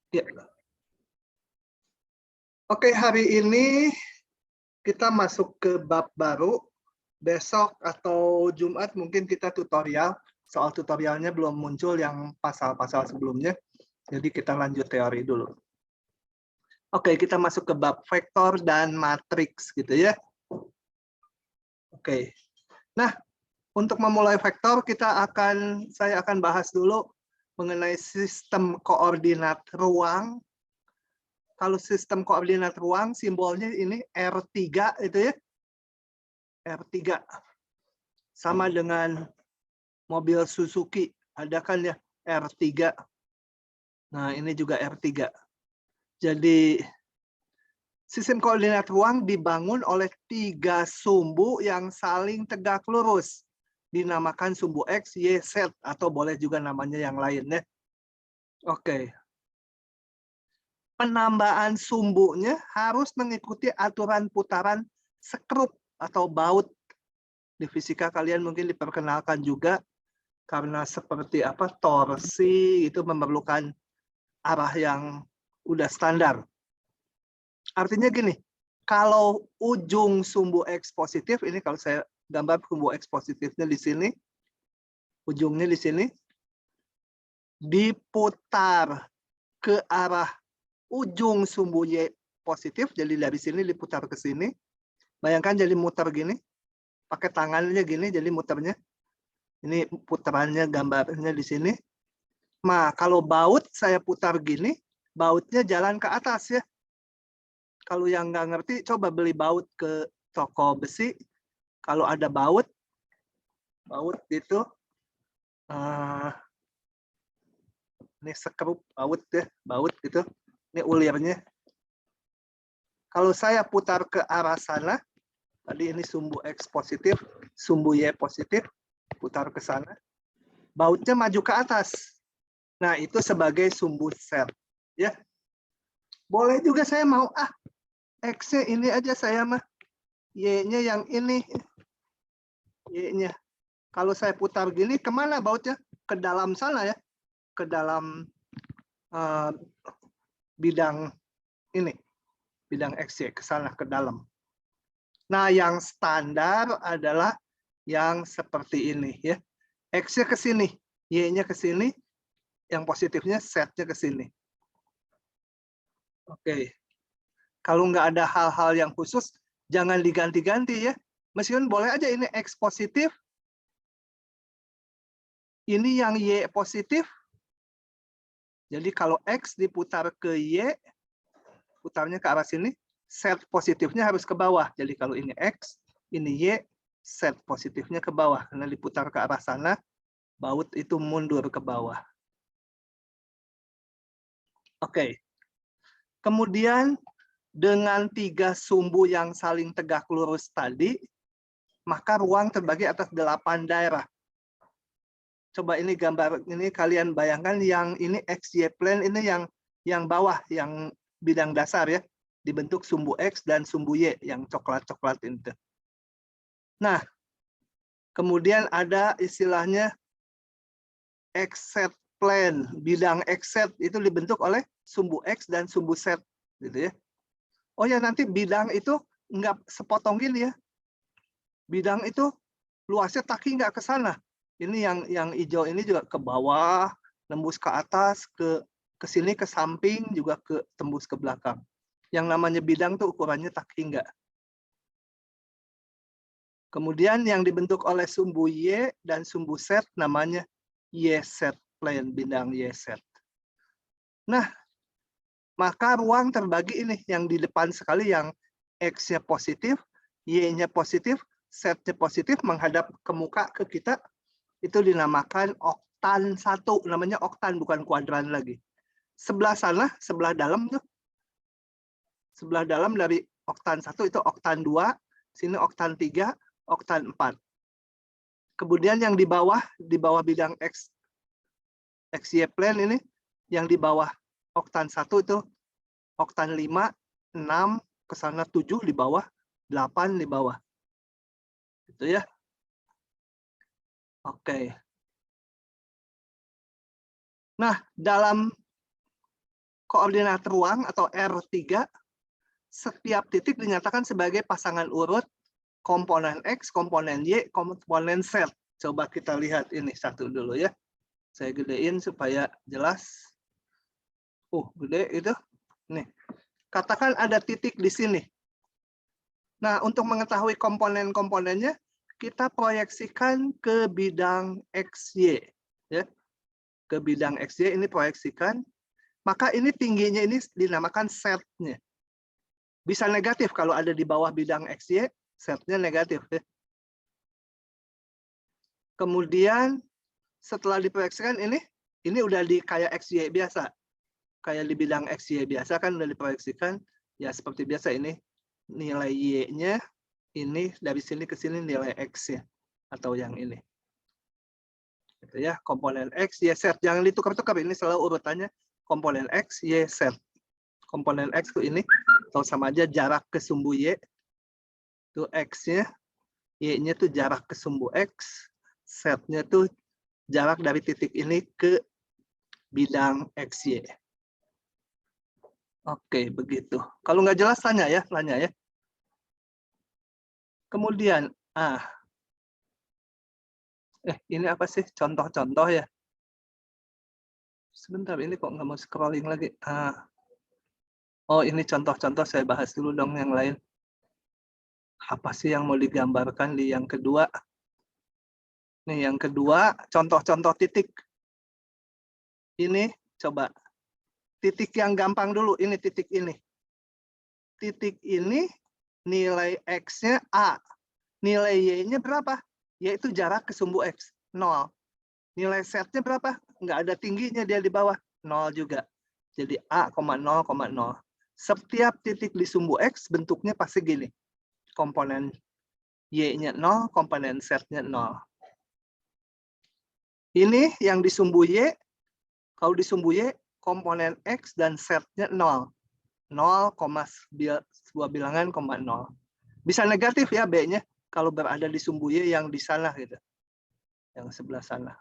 Ya. Oke, hari ini kita masuk ke bab baru. Besok atau Jumat mungkin kita tutorial. Soal tutorialnya belum muncul yang pasal-pasal sebelumnya. Jadi kita lanjut teori dulu. Oke, kita masuk ke bab vektor dan matriks gitu ya. Oke. Nah, untuk memulai vektor saya akan bahas dulu mengenai sistem koordinat ruang. Kalau sistem koordinat ruang simbolnya ini R3 itu ya. R3 sama dengan mobil Suzuki, ada kan ya R3. Nah, ini juga R3. Jadi sistem koordinat ruang dibangun oleh 3 sumbu yang saling tegak lurus. Dinamakan sumbu X, Y, Z, atau boleh juga namanya yang lain ya. Oke. Penambahan sumbunya harus mengikuti aturan putaran sekrup atau baut. Di fisika kalian mungkin diperkenalkan juga karena seperti apa torsi itu memerlukan arah yang udah standar. Artinya gini, kalau ujung sumbu X positif, ini kalau saya gambar sumbu X positifnya di sini, ujungnya di sini, diputar ke arah ujung sumbu Y positif, jadi dari sini diputar ke sini. Bayangkan jadi muter gini, pakai tangannya gini, jadi muternya. Ini putarannya gambarnya di sini. Nah, kalau baut saya putar gini, bautnya jalan ke atas ya. Kalau yang nggak ngerti, coba beli baut ke toko besi. Kalau ada baut gitu, ini sekrup baut ya, baut gitu. Ini ulirnya. Kalau saya putar ke arah sana, tadi ini sumbu X positif, sumbu Y positif, putar ke sana, bautnya maju ke atas. Nah, itu sebagai sumbu Z. Ya. Boleh juga saya mau, X-nya ini aja saya mah. Y-nya yang ini. Y-nya. Kalau saya putar gini, kemana bautnya? Ke dalam sana ya. Ke dalam bidang ini. Bidang XY, ke sana, ke dalam. Nah, yang standar adalah yang seperti ini ya. X-nya ke sini, Y-nya ke sini, yang positifnya Z-nya ke sini. Oke. Kalau nggak ada hal-hal yang khusus, jangan diganti-ganti ya. Meskipun boleh aja ini X positif, ini yang Y positif. Jadi kalau X diputar ke Y, putarnya ke arah sini, Z positifnya harus ke bawah. Jadi kalau ini X, ini Y, Z positifnya ke bawah. Karena diputar ke arah sana, baut itu mundur ke bawah. Oke. Kemudian dengan 3 sumbu yang saling tegak lurus tadi, maka ruang terbagi atas 8 daerah. Coba ini gambar ini kalian bayangkan yang ini XY plane ini yang bawah yang bidang dasar ya, dibentuk sumbu X dan sumbu Y yang coklat-coklat itu. Nah, kemudian ada istilahnya XZ plane, bidang XZ itu dibentuk oleh sumbu X dan sumbu Z gitu ya. Oh ya, nanti bidang itu nggak sepotong gini ya. Bidang itu luasnya taki nggak ke sana. Ini yang hijau ini juga ke bawah, nembus ke atas, ke sini, ke samping, juga tembus ke belakang. Yang namanya bidang tuh ukurannya taki enggak. Kemudian yang dibentuk oleh sumbu Y dan sumbu Z namanya YZ plane, bidang YZ. Nah, maka ruang terbagi ini yang di depan sekali yang X-nya positif, Y-nya positif, Z-nya positif menghadap ke muka ke kita. Itu dinamakan oktan 1, namanya oktan bukan kuadran lagi. Sebelah sana, sebelah dalam tuh. Sebelah dalam dari oktan 1 itu oktan 2, sini oktan 3, oktan 4. Kemudian yang di bawah bidang XY plane ini, yang di bawah oktan 1 itu oktan 5, 6, ke sana 7 di bawah, 8 di bawah. Itu ya. Oke. Nah, dalam koordinat ruang atau R3, setiap titik dinyatakan sebagai pasangan urut komponen X, komponen Y, komponen Z. Coba kita lihat ini satu dulu ya. Saya gedein supaya jelas. Gede itu. Nih. Katakan ada titik di sini. Nah, untuk mengetahui komponen-komponennya, kita proyeksikan ke bidang XY. Ya. Ke bidang XY ini proyeksikan. Maka ini tingginya ini dinamakan setnya. Bisa negatif kalau ada di bawah bidang XY, setnya negatif. Ya. Kemudian setelah diproyeksikan ini udah di kayak XY biasa. Kayak di bidang XY biasa kan udah diproyeksikan. Ya seperti biasa ini nilai Y-nya, ini dari sini ke sini nilai X-nya. Atau yang ini. Gitu ya, komponen X, Y, Z. Jangan ditukar-tukar, ini selalu urutannya komponen X, Y, Z. Komponen X itu ini, atau sama aja jarak ke sumbu Y. Itu X-nya, Y-nya itu jarak ke sumbu X, Z-nya itu jarak dari titik ini ke bidang XY. Oke, begitu. Kalau nggak jelas, tanya ya. Kemudian, ini apa sih? Contoh-contoh ya. Sebentar, ini kok nggak mau scrolling lagi. Oh, ini contoh-contoh, saya bahas dulu dong yang lain. Apa sih yang mau digambarkan di yang kedua? Nih, yang kedua, contoh-contoh titik. Ini, coba. Titik yang gampang dulu, ini titik ini. Titik ini, nilai X-nya A. Nilai Y-nya berapa? Yaitu jarak ke sumbu X, 0. Nilai Z-nya berapa? Nggak ada tingginya dia di bawah, 0 juga. Jadi A, 0,0. Setiap titik di sumbu X bentuknya pasti gini. Komponen Y-nya 0, komponen Z-nya 0. Ini yang di sumbu Y, kalau di sumbu Y, komponen X dan Z-nya 0. 0, sebuah bilangan, 0. Bisa negatif ya B-nya, kalau berada di sumbu Y yang di sana gitu. Yang sebelah sana.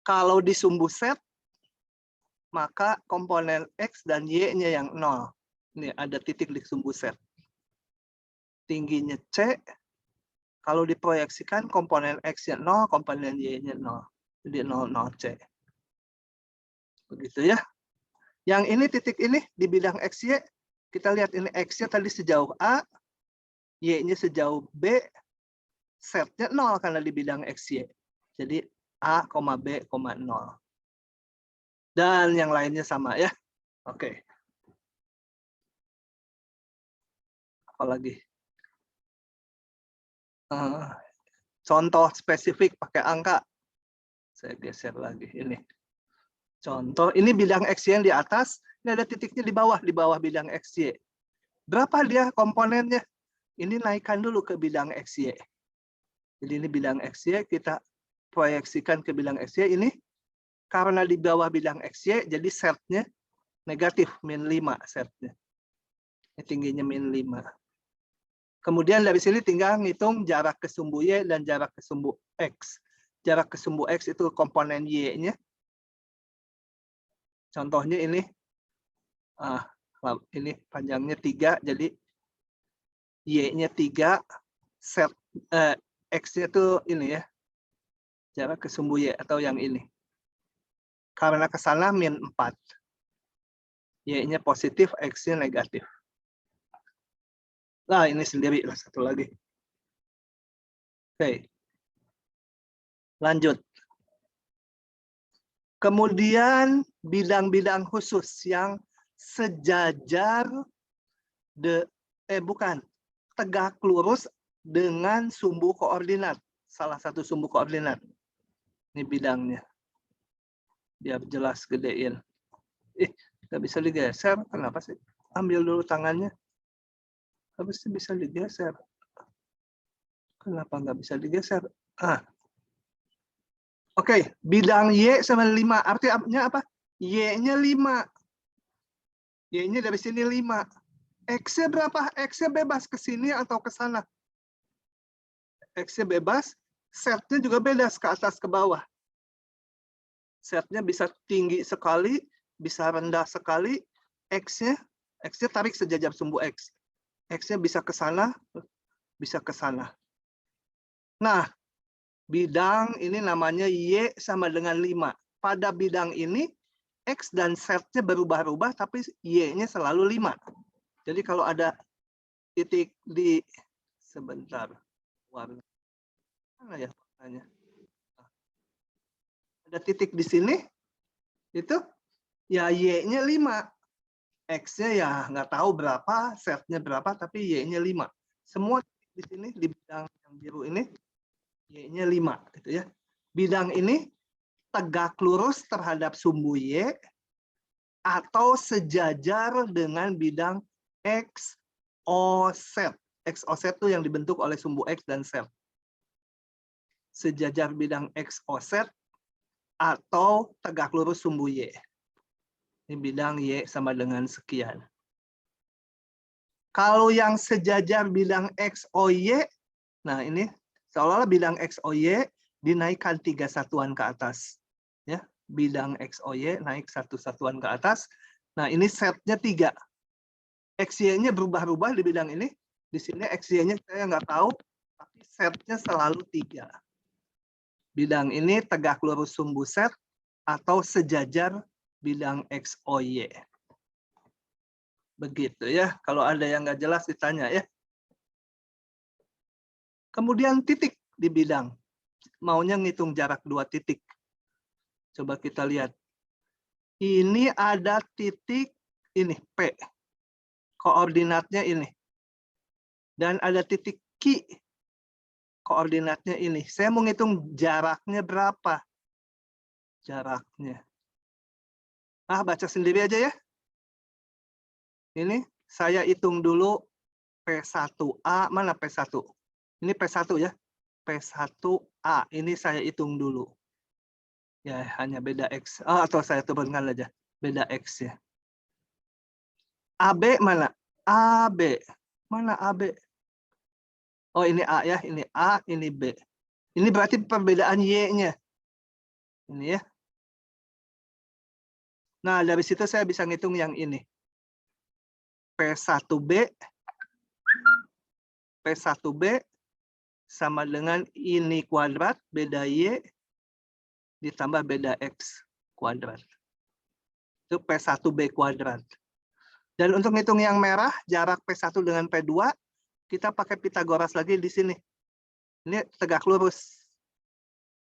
Kalau di sumbu Z, maka komponen X dan Y-nya yang 0. Ini ada titik di sumbu Z. Tingginya C, kalau diproyeksikan komponen X-nya 0, komponen Y-nya 0. Jadi 0, 0, C. Begitu ya. Yang ini titik ini di bidang XY, kita lihat ini X-nya tadi sejauh A, Y-nya sejauh B, Z-nya 0 karena di bidang XY. Jadi A, B, 0. Dan yang lainnya sama ya. Oke. Apalagi? Contoh spesifik pakai angka. Saya geser lagi ini. Contoh, ini bidang XY yang di atas, ini ada titiknya di bawah bidang XY. Berapa dia komponennya? Ini naikkan dulu ke bidang XY. Jadi ini bidang XY, kita proyeksikan ke bidang XY ini. Karena di bawah bidang XY, jadi Z-nya negatif, min 5 Z-nya. Ini tingginya min 5. Kemudian dari sini tinggal ngitung jarak ke sumbu Y dan jarak ke sumbu X. Jarak ke sumbu X itu komponen Y-nya. Contohnya ini, ini panjangnya 3, jadi Y-nya 3, X-nya itu ini ya, jarak ke sumbu Y atau yang ini. Karena ke sana min 4. Y-nya positif, X-nya negatif. Nah, ini sendiri lah satu lagi. Oke. Lanjut. Kemudian bidang-bidang khusus yang sejajar tegak lurus dengan sumbu koordinat. Salah satu sumbu koordinat. Ini bidangnya. Biar jelas gedein. Nggak bisa digeser. Kenapa sih? Ambil dulu tangannya. Harusnya bisa digeser. Kenapa nggak bisa digeser? Oke, bidang Y sama 5. Artinya apa? Y-nya 5. Y-nya dari sini 5. X-nya berapa? X-nya bebas ke sini atau ke sana. X-nya bebas. Z-nya juga bebas ke atas ke bawah. Z-nya bisa tinggi sekali, bisa rendah sekali, X-nya tarik sejajar sumbu X. X-nya bisa ke sana, bisa ke sana. Nah, bidang ini namanya Y sama dengan 5. Pada bidang ini, X dan Z-nya berubah-ubah, tapi Y-nya selalu 5. Jadi kalau ada titik di, sebentar, warna mana ya warnanya? Ada titik di sini, itu ya Y-nya 5. X-nya ya nggak tahu berapa, Z-nya berapa, tapi Y-nya 5. Semua di sini, di bidang yang biru ini, Y-nya 5. Gitu ya. Bidang ini tegak lurus terhadap sumbu Y atau sejajar dengan bidang X, O, Z. X, O, Z itu yang dibentuk oleh sumbu X dan Z. Sejajar bidang X, O, Z atau tegak lurus sumbu Y. Ini bidang Y sama dengan sekian. Kalau yang sejajar bidang X, O, Y, nah ini seolah-olah bidang X, O, Y dinaikkan 3 satuan ke atas. Ya, bidang X, O, Y naik 1 satuan ke atas. Nah, ini setnya 3. X, Y-nya berubah-ubah di bidang ini. Di sini X, Y-nya saya nggak tahu, tapi setnya selalu 3. Bidang ini tegak lurus sumbu set atau sejajar bidang X, O, Y. Begitu ya. Kalau ada yang nggak jelas ditanya ya. Kemudian titik di bidang. Maunya ngitung jarak 2 titik. Coba kita lihat. Ini ada titik ini, P. Koordinatnya ini. Dan ada titik Q. Koordinatnya ini. Saya mau ngitung jaraknya berapa. Jaraknya. Baca sendiri aja ya. Ini saya hitung dulu P1A. Mana P1? Ini P1 ya. P1A. Ini saya hitung dulu. Ya, hanya beda X. Atau saya turunkan aja. Beda X ya. AB mana? AB. Mana AB? Oh, ini A ya. Ini A, ini B. Ini berarti perbedaan Y-nya. Ini ya. Nah, dari situ saya bisa ngitung yang ini. P1B. P1B sama dengan ini kuadrat, beda Y, ditambah beda X kuadrat. Itu P1B kuadrat. Dan untuk ngitung yang merah, jarak P1 dengan P2, kita pakai Pitagoras lagi di sini. Ini tegak lurus.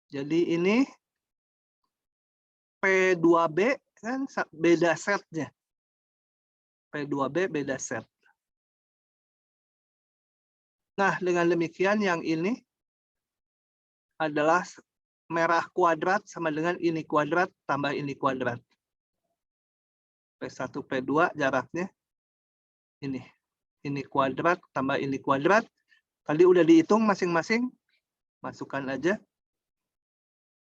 Jadi ini P2B kan beda setnya. P2B beda set. Nah, dengan demikian yang ini adalah merah kuadrat sama dengan ini kuadrat tambah ini kuadrat. P1, P2 jaraknya ini. Ini kuadrat tambah ini kuadrat. Tadi udah dihitung masing-masing. Masukkan aja.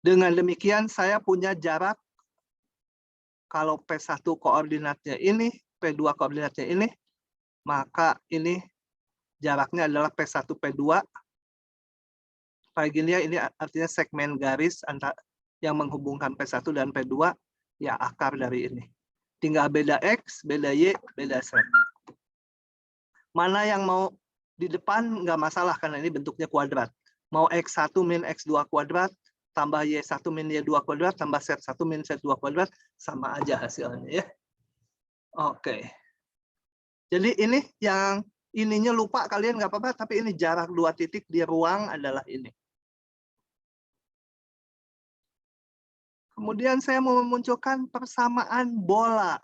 Dengan demikian saya punya jarak kalau P1 koordinatnya ini, P2 koordinatnya ini, maka ini jaraknya adalah P1, P2. Kayak gini ya, ini artinya segmen garis antara yang menghubungkan P1 dan P2, ya akar dari ini. Tinggal beda X, beda Y, beda Z. Mana yang mau di depan nggak masalah karena ini bentuknya kuadrat. Mau X1 min X2 kuadrat, tambah Y1 min Y2 kuadrat, tambah Z1 min Z2 kuadrat, sama aja hasilnya ya. Oke. Jadi ini yang ininya lupa kalian nggak apa-apa, tapi ini jarak 2 titik di ruang adalah ini. Kemudian saya mau memunculkan persamaan bola.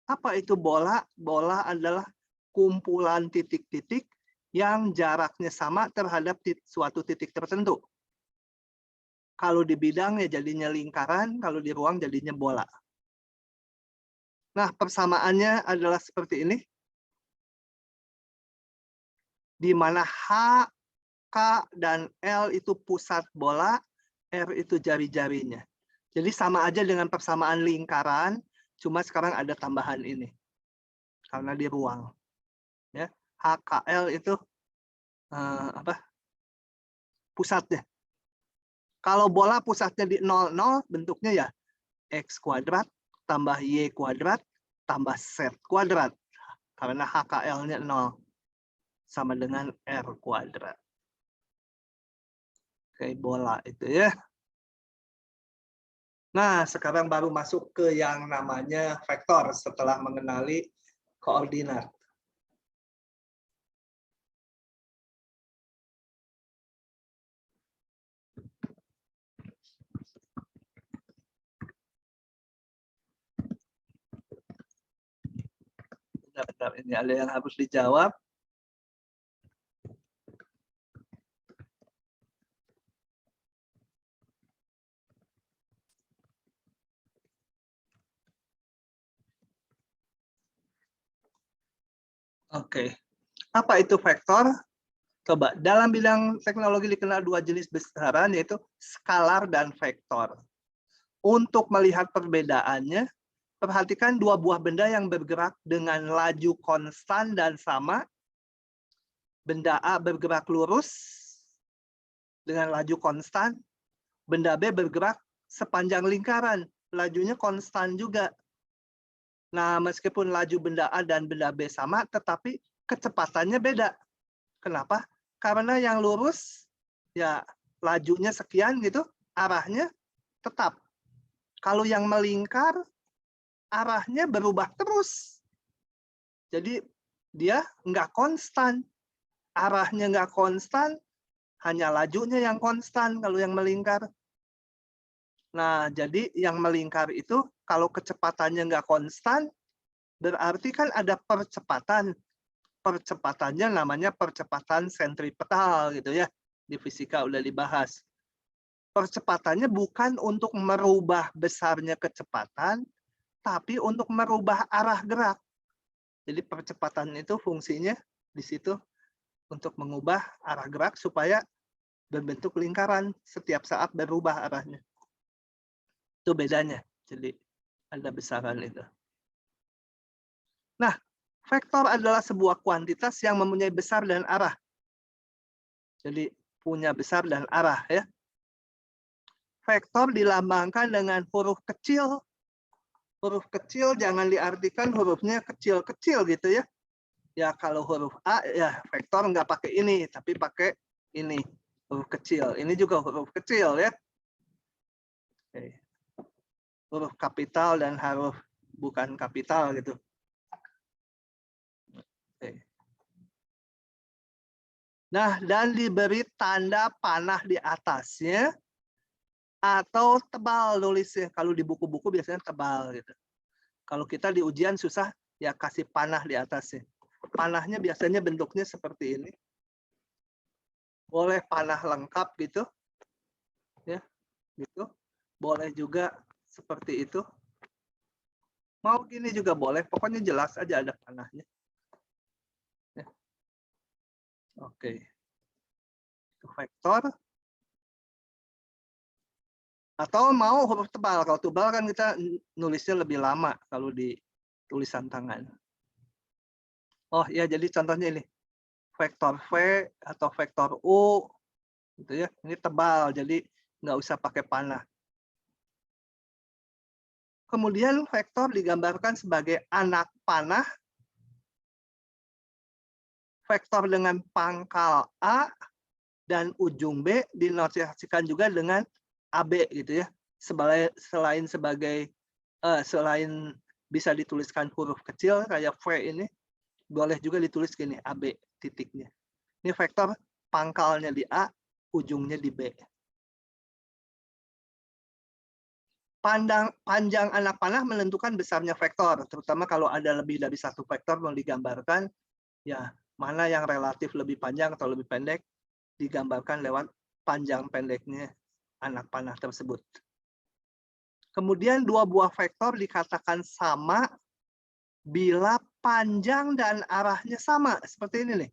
Apa itu bola? Bola adalah kumpulan titik-titik yang jaraknya sama terhadap suatu titik tertentu. Kalau di bidang ya jadinya lingkaran, kalau di ruang jadinya bola. Nah, persamaannya adalah seperti ini. Di mana H, K, dan L itu pusat bola, R itu jari-jarinya. Jadi sama aja dengan persamaan lingkaran, cuma sekarang ada tambahan ini. Karena di ruang. Ya, HKL itu pusatnya. Kalau bola pusatnya di 0, 0, bentuknya ya X kuadrat tambah Y kuadrat tambah Z kuadrat. Karena HKL-nya 0. Sama dengan R kuadrat. Kayak bola itu ya. Nah, sekarang baru masuk ke yang namanya vektor setelah mengenali koordinat. Bentar, ini ada yang harus dijawab. Oke. Apa itu vektor? Coba, dalam bidang teknologi dikenal dua jenis besaran, yaitu skalar dan vektor. Untuk melihat perbedaannya, perhatikan dua buah benda yang bergerak dengan laju konstan dan sama. Benda A bergerak lurus dengan laju konstan. Benda B bergerak sepanjang lingkaran. Lajunya konstan juga. Nah, meskipun laju benda A dan benda B sama, tetapi kecepatannya beda. Kenapa? Karena yang lurus, ya lajunya sekian gitu, arahnya tetap. Kalau yang melingkar, arahnya berubah terus. Jadi dia nggak konstan. Arahnya nggak konstan, hanya lajunya yang konstan kalau yang melingkar. Nah, jadi yang melingkar itu kalau kecepatannya nggak konstan, berarti kan ada percepatan. Percepatannya namanya percepatan sentripetal gitu ya. Di fisika udah dibahas. Percepatannya bukan untuk merubah besarnya kecepatan, tapi untuk merubah arah gerak. Jadi percepatan itu fungsinya di situ untuk mengubah arah gerak supaya berbentuk lingkaran setiap saat berubah arahnya. Itu bedanya. Jadi ada besaran itu. Nah, vektor adalah sebuah kuantitas yang mempunyai besar dan arah. Jadi punya besar dan arah ya. Vektor dilambangkan dengan huruf kecil. Huruf kecil jangan diartikan hurufnya kecil-kecil gitu ya. Ya kalau huruf A ya vektor nggak pakai ini, tapi pakai ini huruf kecil. Ini juga huruf kecil ya. Oke. Huruf kapital dan huruf bukan kapital gitu. Oke. Nah, dan diberi tanda panah di atasnya atau tebal nulisnya. Kalau di buku-buku biasanya tebal gitu. Kalau kita di ujian susah, ya kasih panah di atasnya. Panahnya biasanya bentuknya seperti ini. Boleh panah lengkap gitu. Ya, gitu. Boleh juga seperti itu. Mau gini juga boleh, pokoknya jelas aja ada panahnya. Ya. Oke. Itu vektor. Atau mau huruf tebal. Kalau tebal kan kita nulisnya lebih lama kalau di tulisan tangan. Oh ya, jadi contohnya ini. Vektor V atau vektor U. Gitu ya. Ini tebal, jadi nggak usah pakai panah. Kemudian vektor digambarkan sebagai anak panah. Vektor dengan pangkal A dan ujung B dinotasikan juga dengan AB gitu ya. Selain bisa dituliskan huruf kecil kayak V ini, boleh juga ditulis gini AB titiknya. Ini vektor pangkalnya di A, ujungnya di B. Panjang anak panah menentukan besarnya vektor, terutama kalau ada lebih dari satu vektor mau digambarkan, ya mana yang relatif lebih panjang atau lebih pendek digambarkan lewat panjang pendeknya anak panah tersebut. Kemudian dua buah vektor dikatakan sama bila panjang dan arahnya sama. Seperti ini nih.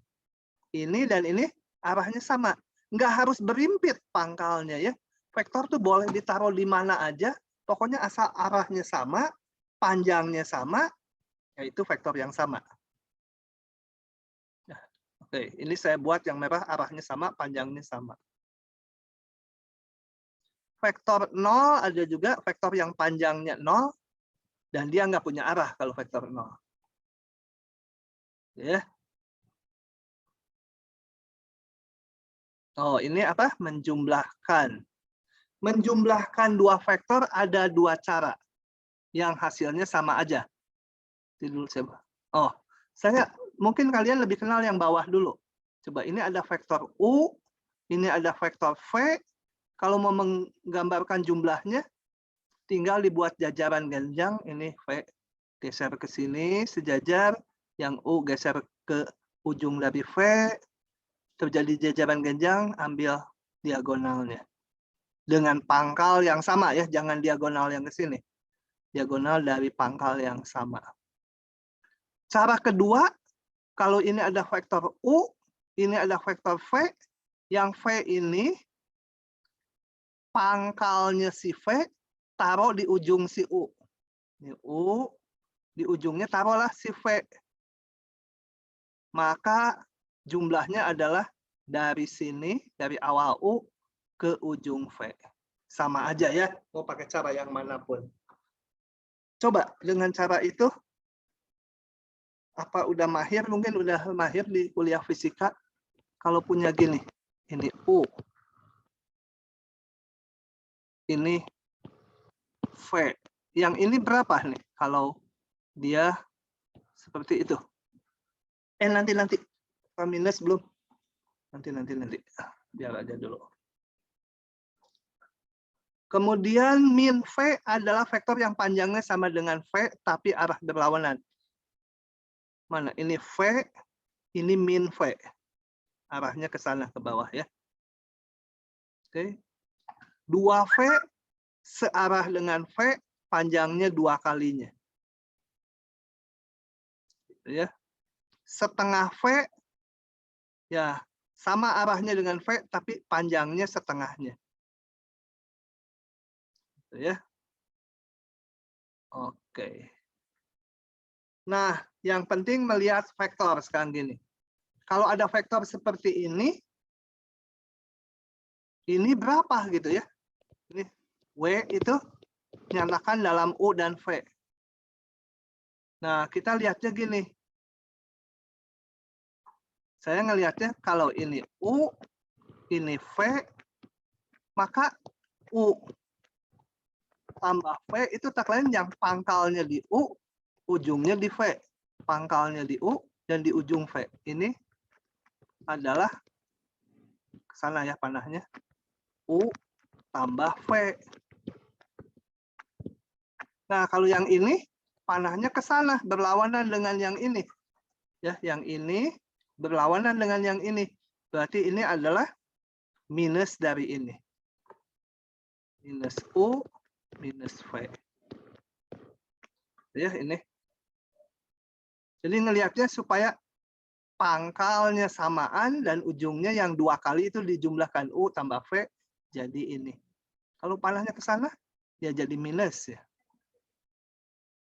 Ini dan ini arahnya sama. Nggak harus berimpit pangkalnya ya. Vektor tuh boleh ditaruh di mana aja. Pokoknya asal arahnya sama, panjangnya sama, yaitu vektor yang sama. Oke, ini saya buat yang merah arahnya sama, panjangnya sama. Vektor 0 ada juga vektor yang panjangnya 0, Dan dia nggak punya arah kalau vektor 0. Ya. Oh, ini apa? Menjumlahkan. Menjumlahkan dua vektor ada dua cara yang hasilnya sama aja. Dulu coba. Oh, mungkin kalian lebih kenal yang bawah dulu. Coba ini ada vektor U, ini ada vektor V. Kalau mau menggambarkan jumlahnya, tinggal dibuat jajaran genjang. Ini V geser ke sini sejajar, yang U geser ke ujung dari V. Terjadi jajaran genjang, ambil diagonalnya. Dengan pangkal yang sama ya, jangan diagonal yang ke sini. Diagonal dari pangkal yang sama. Cara kedua, kalau ini ada vektor U, ini ada vektor V, yang V ini pangkalnya si V taruh di ujung si U. Ini U, di ujungnya taruhlah si V. Maka jumlahnya adalah dari sini, dari awal U ke ujung V. Sama aja ya, mau pakai cara yang manapun. Coba dengan cara itu, apa udah mahir? Mungkin udah mahir di kuliah fisika. Kalau punya gini, ini U, ini V. Yang ini berapa nih? Kalau dia seperti itu. Nanti. Minus belum? Nanti. Biar aja dulu. Kemudian min V adalah vektor yang panjangnya sama dengan V, tapi arah berlawanan. Mana? Ini V, ini min V. Arahnya ke sana, ke bawah ya. Oke. 2V searah dengan V, panjangnya 2 kalinya. Ya. Setengah V, ya sama arahnya dengan V, tapi panjangnya setengahnya. Ya. Oke. Nah, yang penting melihat vektor sekarang gini. Kalau ada vektor seperti ini berapa gitu ya? Ini W itu nyatakan dalam U dan V. Nah, kita lihatnya gini. Saya ngelihatnya kalau ini U, ini V, maka U tambah V itu tak lain yang pangkalnya di U, ujungnya di V. Pangkalnya di U dan di ujung V. Ini adalah ke sana ya panahnya. U tambah V. Nah, kalau yang ini panahnya ke sana berlawanan dengan yang ini. Ya, yang ini berlawanan dengan yang ini. Berarti ini adalah minus dari ini. Minus U minus V. Ya, ini. Jadi ngelihatnya supaya pangkalnya samaan dan ujungnya yang 2 kali itu dijumlahkan U tambah V jadi ini. Kalau panahnya ke sana, ya jadi minus ya.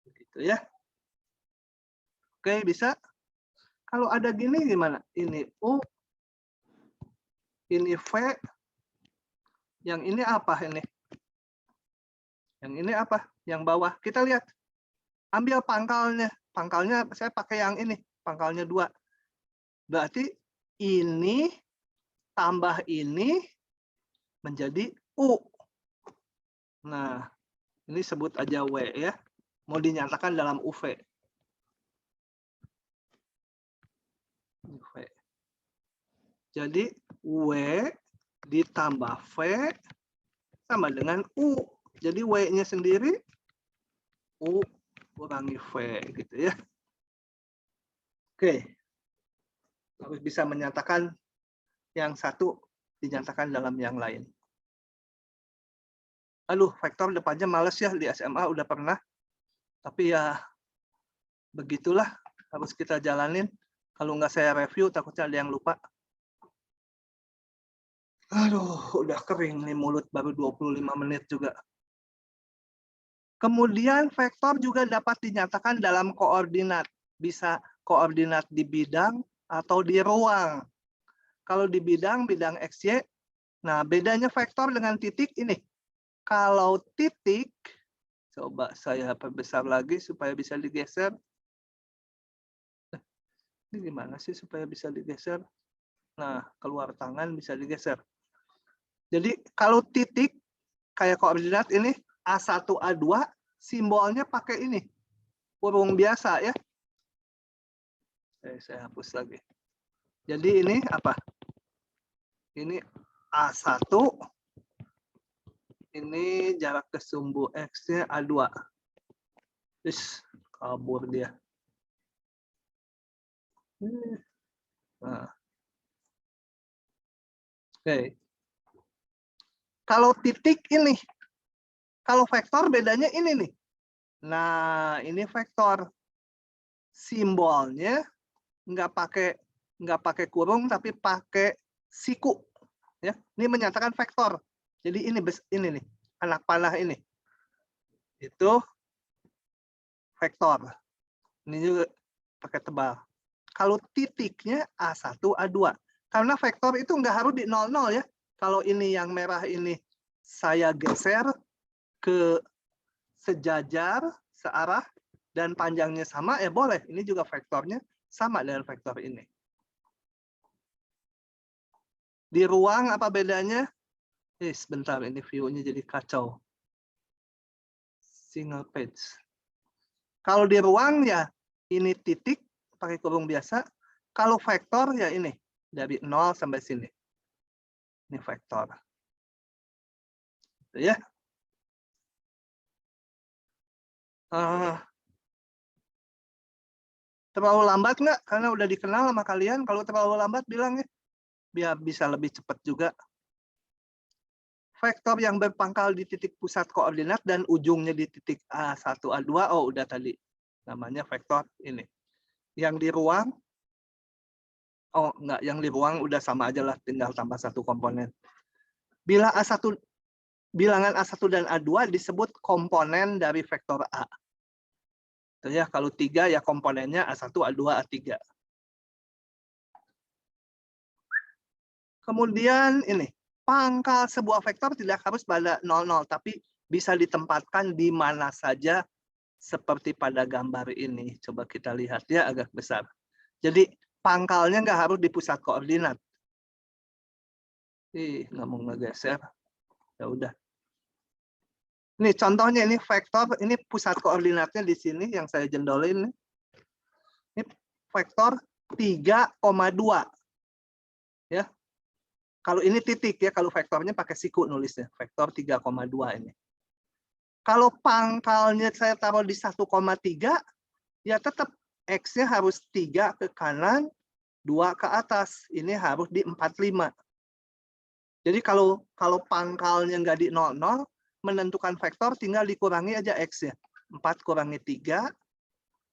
Begitu ya. Oke, bisa. Kalau ada gini gimana? Ini U, ini V, yang ini apa ini? Yang ini apa? Yang bawah. Kita lihat. Ambil pangkalnya. Pangkalnya saya pakai yang ini. Pangkalnya 2. Berarti ini tambah ini menjadi U. Nah, ini sebut aja W ya. Mau dinyatakan dalam UV. Jadi W ditambah V sama dengan U. Jadi W-nya sendiri U kurangi V gitu ya. Oke. Harus bisa menyatakan yang satu dinyatakan dalam yang lain. Aduh, vektor depannya males ya, di SMA udah pernah. Tapi ya begitulah, harus kita jalanin. Kalau nggak saya review, takutnya ada yang lupa. Aduh, udah kering nih mulut, baru 25 menit juga. Kemudian vektor juga dapat dinyatakan dalam koordinat. Bisa koordinat di bidang atau di ruang. Kalau di bidang XY, nah bedanya vektor dengan titik ini. Kalau titik, Coba saya perbesar lagi supaya bisa digeser. Ini gimana sih supaya bisa digeser? Nah, keluar tangan bisa digeser. Jadi kalau titik kayak koordinat ini A1, A2, simbolnya pakai ini. Kurung biasa ya. Saya hapus lagi. Jadi ini apa? Ini A1. Ini jarak ke sumbu X-nya A2. Terus kabur dia. Nah. Oke. Kalau titik ini, kalau vektor bedanya ini nih. Nah, ini vektor. Simbolnya nggak pakai kurung tapi pakai siku. Ya, ini menyatakan vektor. Jadi ini nih, anak panah ini. Itu vektor. Ini juga pakai tebal. Kalau titiknya A1, A2. Karena vektor itu nggak harus di 00 ya. Kalau ini yang merah ini saya geser ke sejajar, searah, dan panjangnya sama, ya boleh. Ini juga vektornya sama dengan vektor ini. Di ruang apa bedanya? Sebentar, ini view-nya jadi kacau. Single page. Kalau di ruang ya ini titik pakai kurung biasa. Kalau vektor ya ini dari 0 sampai sini. Ini vektor. Ya. Terlalu lambat nggak? Karena udah dikenal sama kalian. Kalau terlalu lambat bilang ya, biar bisa lebih cepat juga. Vektor yang berpangkal di titik pusat koordinat dan ujungnya di titik A1, A2, oh udah tadi. Namanya vektor ini. Yang di ruang, oh enggak, yang di ruang udah sama aja lah, tinggal tambah satu komponen. Bila A1, bilangan A1 dan A2 disebut komponen dari vektor A. Itu ya, kalau 3 ya komponennya A1, A2, A3. Kemudian ini, pangkal sebuah vektor tidak harus pada 00, tapi bisa ditempatkan di mana saja seperti pada gambar ini. Coba kita lihat ya, agak besar. Jadi pangkalnya nggak harus di pusat koordinat. Nggak mau ngegeser. Ya udah. Ini contohnya ini vektor, ini pusat koordinatnya di sini yang saya jendolin. Ini vektor 3,2. Ya. Kalau ini titik ya, kalau vektornya pakai siku nulisnya. Vektor 3,2 ini. Kalau pangkalnya saya taruh di 1,3, ya tetap X-nya harus 3 ke kanan, 2 ke atas. Ini harus di 45. Jadi kalau pangkalnya nggak di 00, menentukan vektor tinggal dikurangi aja X-nya. 4 kurangi 3,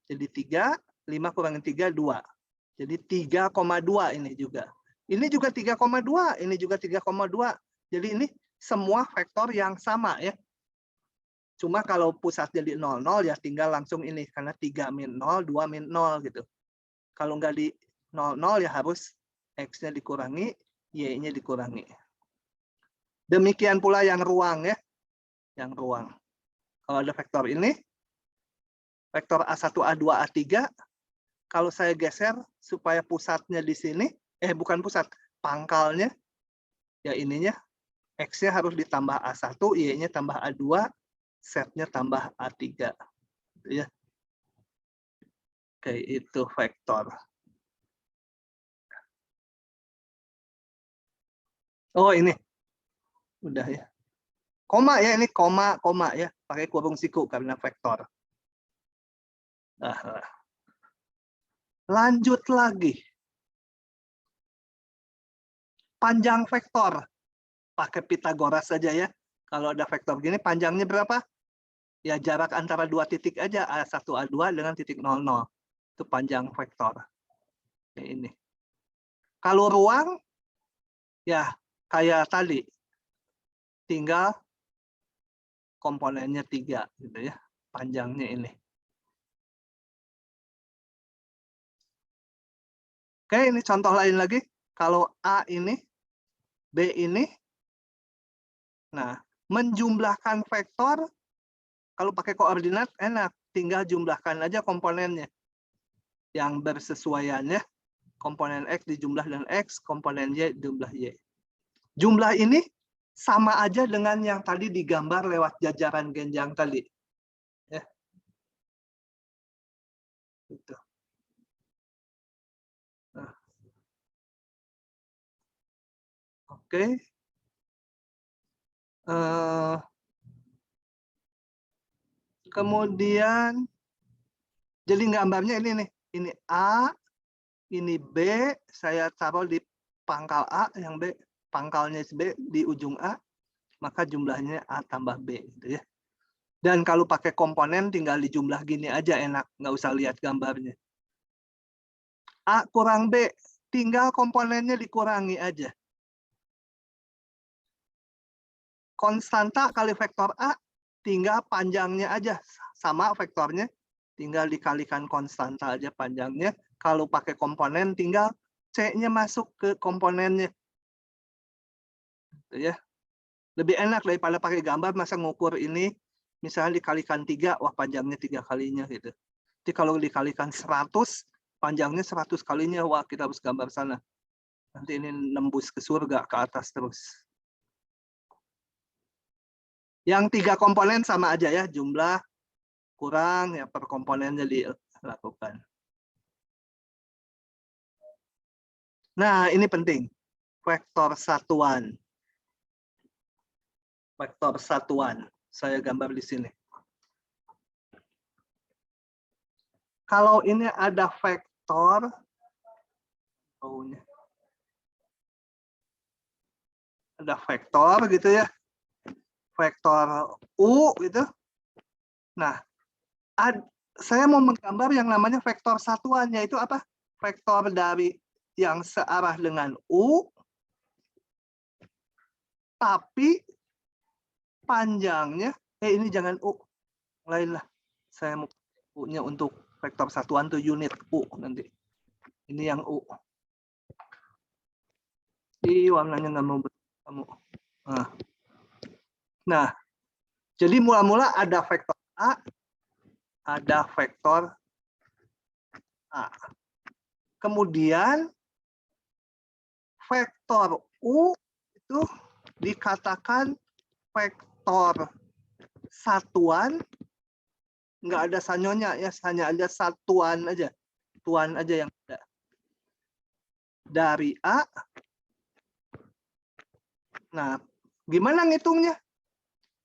jadi 3, 5 kurangi 3, 2. Jadi 3,2 ini juga. Ini juga 3,2, ini juga 3,2. Jadi ini semua vektor yang sama ya. Cuma kalau pusatnya di 00 ya tinggal langsung ini. Karena 3 min 0, 2 min 0 gitu. Kalau nggak di 00 ya harus X-nya dikurangi, Y-nya dikurangi. Demikian pula yang ruang ya. Yang ruang. Kalau ada vektor ini, vektor A1, A2, A3, kalau saya geser supaya pusatnya di sini, bukan pusat, pangkalnya, ya ininya, X-nya harus ditambah A1, Y-nya tambah A2, Z-nya tambah A3. Ya. Oke, itu vektor. Oh, ini. Udah ya. Koma ya, ini koma ya, pakai kurung siku karena vektor. Lanjut lagi. Panjang vektor. Pakai Pitagoras saja ya. Kalau ada vektor gini, panjangnya berapa? Ya jarak antara dua titik aja, A1, A2 dengan titik 00. Itu panjang vektor. Ini. Kalau ruang, ya kayak tadi. Tinggal komponennya 3 gitu ya, panjangnya ini. Oke, ini contoh lain lagi. Kalau A ini, B ini, nah menjumlahkan vektor Kalau pakai koordinat enak, tinggal jumlahkan aja komponennya yang bersesuaiannya. Komponen X dijumlah dengan X, komponen Y jumlah Y. Jumlah ini sama aja dengan yang tadi digambar lewat jajaran genjang tadi. Ya. Gitu. Nah. Oke. Kemudian, jadi gambarnya ini nih. Ini A, ini B, saya taruh di pangkal A, yang B, pangkalnya B di ujung A, maka jumlahnya A tambah B. Gitu ya. Dan kalau pakai komponen tinggal dijumlah gini aja enak, nggak usah lihat gambarnya. A kurang B, tinggal komponennya dikurangi aja. Konstanta kali vektor A, tinggal panjangnya aja. Sama vektornya, tinggal dikalikan konstanta aja panjangnya. Kalau pakai komponen, tinggal C-nya masuk ke komponennya. Gitu ya. Lebih enak daripada pakai gambar, masa ngukur ini, misalnya dikalikan 3, wah panjangnya 3 kalinya. Gitu. Jadi kalau dikalikan 100, panjangnya 100 kalinya, wah kita harus gambar sana. Nanti ini nembus ke surga, ke atas terus. Yang 3 komponen sama aja ya, jumlah kurang ya per komponennya dilakukan. Nah, ini penting. Vektor satuan. Vektor satuan. Saya gambar di sini. Kalau ini ada vektor, ada vektor gitu ya. Vektor U gitu. Nah, saya mau menggambar yang namanya vektor satuan, yaitu apa? Vektor dari yang searah dengan U, tapi panjangnya, ini jangan U, lain lah. Saya mau U-nya untuk vektor satuan tuh unit U nanti. Ini yang U. Di warnanya nggak mau kamu. Nah, jadi mula-mula ada vektor A, ada vektor A. Kemudian vektor U itu dikatakan vektor satuan, nggak ada sanyonya ya, hanya ada satuan aja, tuan aja yang ada. Dari A. Nah, gimana ngitungnya?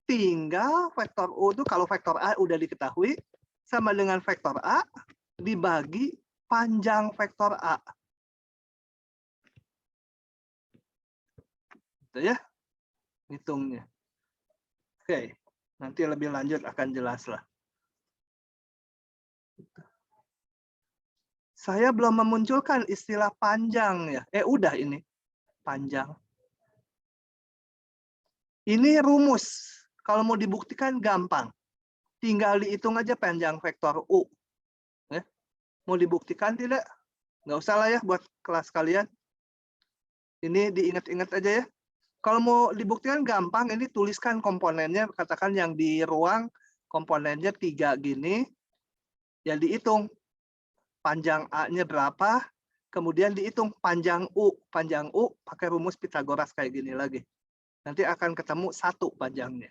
Tinggal vektor U itu kalau vektor A udah diketahui sama dengan vektor A dibagi panjang vektor A. Gitu ya, hitungnya. Oke, nanti lebih lanjut akan jelas lah. Saya belum memunculkan istilah panjang ya. Udah ini panjang. Ini rumus. Kalau mau dibuktikan gampang. Tinggal dihitung aja panjang vektor U. Ya. Mau dibuktikan tidak? Nggak usah lah ya buat kelas kalian. Ini diingat-ingat aja ya. Kalau mau dibuktikan gampang, ini tuliskan komponennya. Katakan yang di ruang komponennya 3 gini. Ya dihitung. Panjang A-nya berapa. Kemudian dihitung panjang U. Panjang U pakai rumus Pitagoras kayak gini lagi. Nanti akan ketemu 1 panjangnya.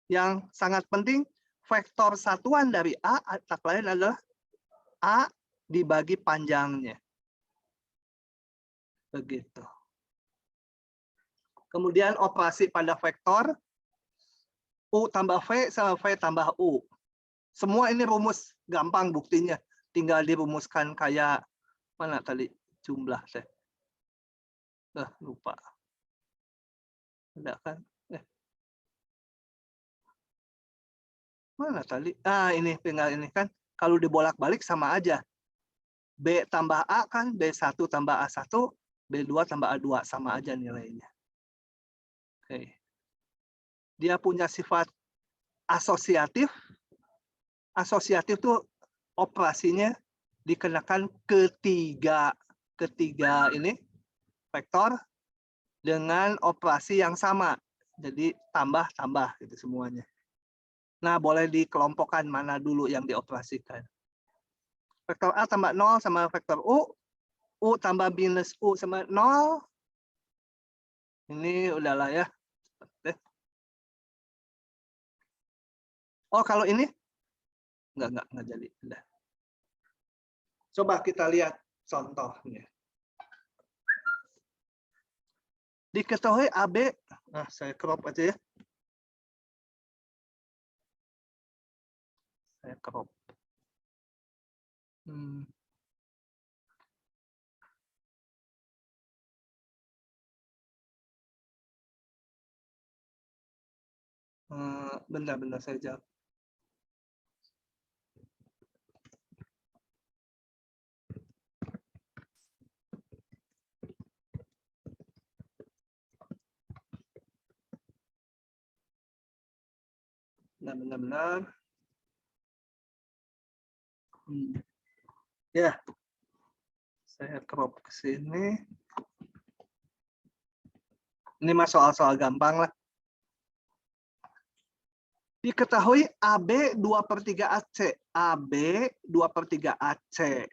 Yang sangat penting, vektor satuan dari A, tak lain adalah A dibagi panjangnya. Begitu. Kemudian operasi pada vektor, U tambah V sama V tambah U. Semua ini rumus, gampang buktinya. Tinggal dirumuskan kayak, mana tadi jumlah saya. Lupa. Ada kan? Mana tadi? Ini tinggal ini kan. Kalau dibolak-balik sama aja. B tambah A kan, B1 tambah A1, B2 tambah A2 sama aja nilainya. Oke. Dia punya sifat asosiatif. Asosiatif tuh operasinya dikenakan ketiga ini vektor dengan operasi yang sama. Jadi tambah gitu semuanya. Nah, boleh dikelompokkan mana dulu yang dioperasikan. Vektor A tambah 0 sama vektor U tambah minus U sama 0. Ini udahlah ya. Oh, kalau ini? Enggak jadi. Udah. Coba kita lihat contohnya. Diketahui AB, nah saya crop aja ya. Saya crop. Bentar saya jawab. Benar. Ya, saya crop ke sini. Ini mah soal-soal gampang lah. Diketahui AB 2/3 AC. AB 2/3 AC.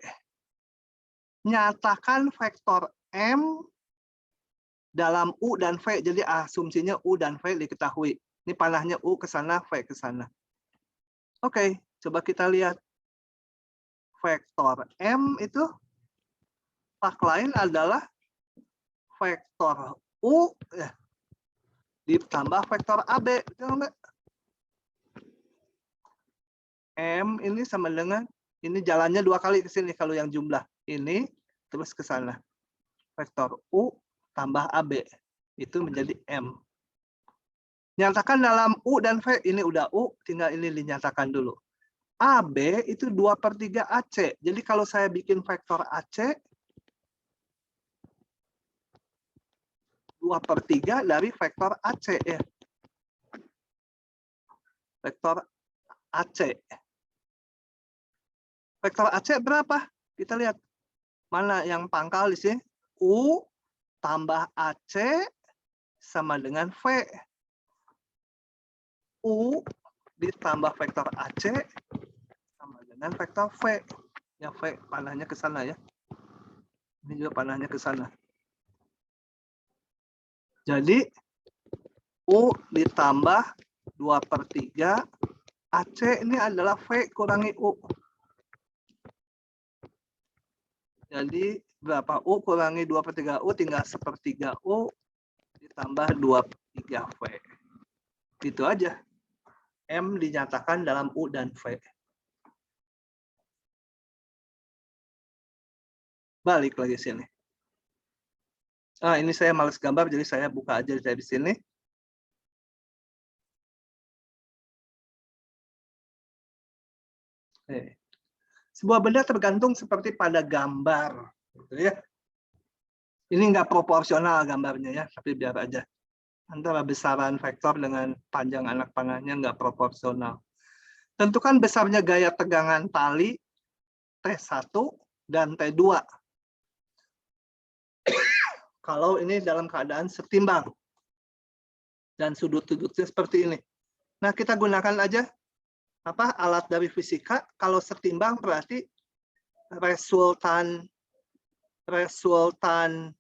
Nyatakan vektor M dalam U dan V. Jadi asumsinya U dan V diketahui. Ini panahnya U ke sana, V ke sana. Oke, coba kita lihat. Vektor M itu tak lain adalah vektor U ditambah vektor AB. M ini sama dengan, ini jalannya 2 kali ke sini kalau yang jumlah. Ini terus ke sana. Vektor U tambah AB. Itu menjadi M. Nyatakan dalam U dan V, ini udah U, tinggal ini dinyatakan dulu. AB itu 2/3 AC. Jadi kalau saya bikin vektor AC, 2/3 dari vektor AC ya. Vektor AC. Vektor AC berapa? Kita lihat. Mana yang pangkal di sini? U tambah AC sama dengan V. U ditambah vektor AC sama dengan vektor V. Ya, V panahnya ke sana ya. Ini juga panahnya ke sana. Jadi, U ditambah 2/3 AC ini adalah V kurangi U. Jadi berapa? U kurangi 2/3 U tinggal 1/3 U ditambah 2/3 V. Itu aja. M dinyatakan dalam U dan V. Balik lagi sini. Ini saya males gambar, jadi saya buka aja dari sini. Sebuah benda tergantung seperti pada gambar, gitu ya. Ini nggak proporsional gambarnya ya, tapi biar aja. Antara besaran vektor dengan panjang anak panahnya nggak proporsional. Tentukan besarnya gaya tegangan tali T1 dan T2. Kalau ini dalam keadaan setimbang. Dan sudut-sudutnya seperti ini. Nah, kita gunakan aja alat dari fisika. Kalau setimbang berarti resultan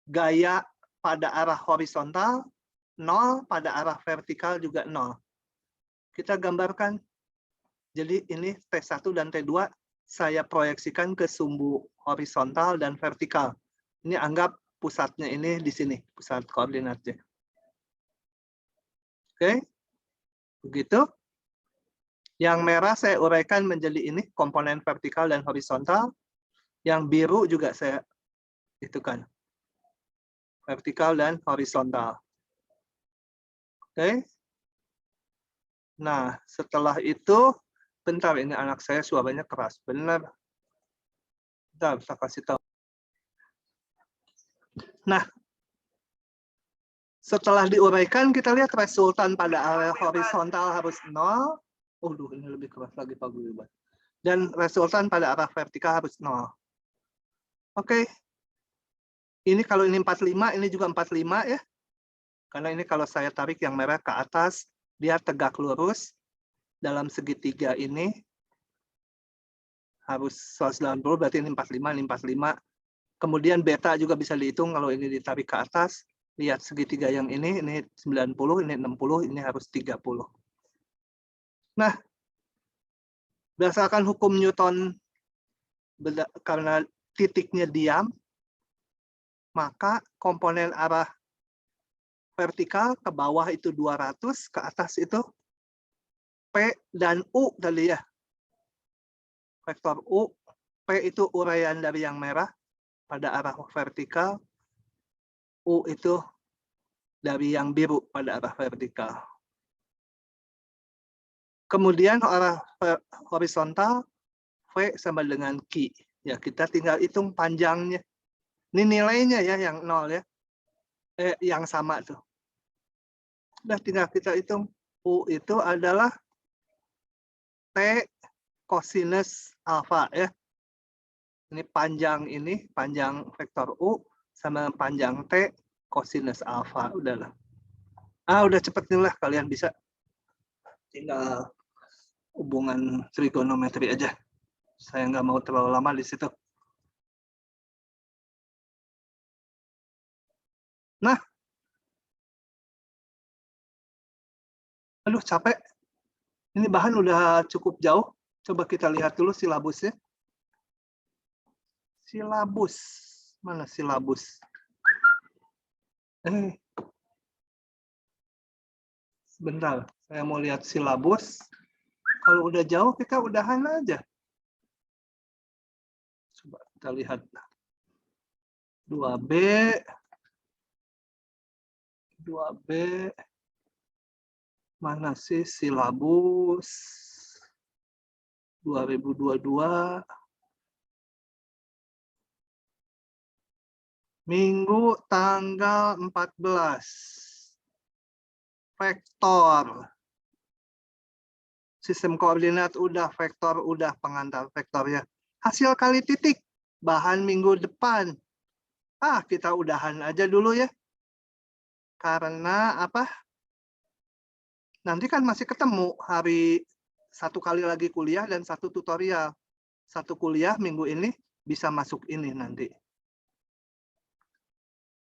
gaya pada arah horizontal 0, pada arah vertikal juga 0. Kita gambarkan. Jadi ini T1 dan T2 saya proyeksikan ke sumbu horizontal dan vertikal. Ini anggap pusatnya ini di sini, pusat koordinatnya. Oke. Begitu. Yang merah saya uraikan menjadi ini komponen vertikal dan horizontal. Yang biru juga saya itukan. Vertikal dan horizontal. Oke. Nah, setelah itu, bentar ini anak saya suaranya keras. Benar. Bentar, saya kasih tahu. Nah, setelah diuraikan, kita lihat resultan pada area horizontal harus 0. Ini lebih keras lagi Pak Guru. Dan resultan pada arah vertikal harus 0. Oke. Ini kalau ini 45, ini juga 45 ya. Karena ini kalau saya tarik yang merah ke atas, dia tegak lurus dalam segitiga ini. Harus 180, berarti ini 45, ini 45. Kemudian beta juga bisa dihitung kalau ini ditarik ke atas. Lihat segitiga yang ini 90, ini 60, ini harus 30. Nah, berdasarkan hukum Newton, karena titiknya diam, maka komponen arah vertikal ke bawah itu 200, ke atas itu P dan U tadi ya. Vektor U, P itu uraian dari yang merah pada arah vertikal, U itu dari yang biru pada arah vertikal. Kemudian arah horizontal, V sama dengan Q. Ya, kita tinggal hitung panjangnya. Ini nilainya ya, yang 0 ya. Yang sama tuh. Udah tinggal kita hitung. U itu adalah T cosinus alfa ya. Ini panjang vektor U sama panjang T cosinus alfa. Udahlah. Udah cepet nih lah, kalian bisa. Tinggal hubungan trigonometri aja. Saya nggak mau terlalu lama di situ. Nah, aduh capek. Ini bahan udah cukup jauh. Coba kita lihat dulu silabusnya. Silabus. Mana silabus? Sebentar, saya mau lihat silabus. Kalau udah jauh, kita udahan aja. Coba kita lihat. 2B. 2B. Mana sih silabus? 2022. Minggu tanggal 14. Vektor. Sistem koordinat udah, vektor udah, pengantar vektornya. Hasil kali titik. Bahan minggu depan. Kita udahan aja dulu ya. Karena apa? Nanti kan masih ketemu hari 1 kali lagi kuliah dan 1 tutorial. 1 kuliah minggu ini bisa masuk ini nanti.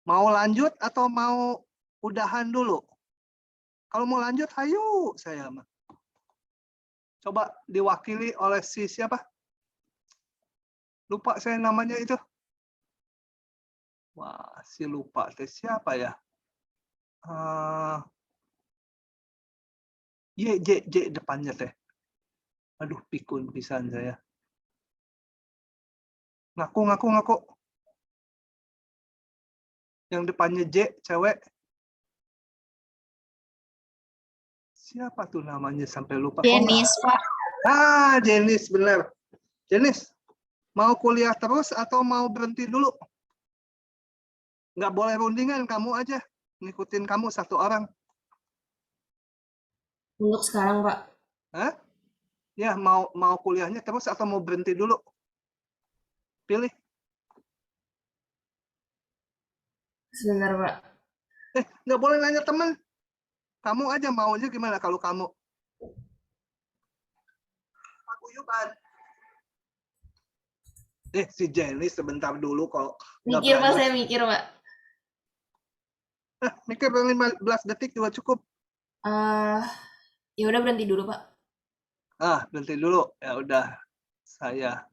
Mau lanjut atau mau udahan dulu? Kalau mau lanjut, ayo saya mah. Coba diwakili oleh si siapa? Lupa saya namanya itu. Wah, si lupa. Siapa ya? J depannya teh. Aduh, pikun pisan saya. Ngaku. Yang depannya J, cewek. Siapa tuh namanya sampai lupa? Jenis, Pak. Jenis, benar. Jenis, mau kuliah terus atau mau berhenti dulu? Nggak boleh rundingan, kamu aja. Ngikutin kamu 1 orang. Untuk sekarang, Pak. Ya, mau kuliahnya terus atau mau berhenti dulu? Pilih. Sebentar, Pak. Nggak boleh nanya teman. Kamu aja maunya gimana kalau kamu? Paguyuban. Si Jenny sebentar dulu kalau Mikir, Pak, saya mikir, Pak. Mikir 15 detik juga cukup. Ya udah berhenti dulu, Pak. Berhenti dulu. Ya udah, saya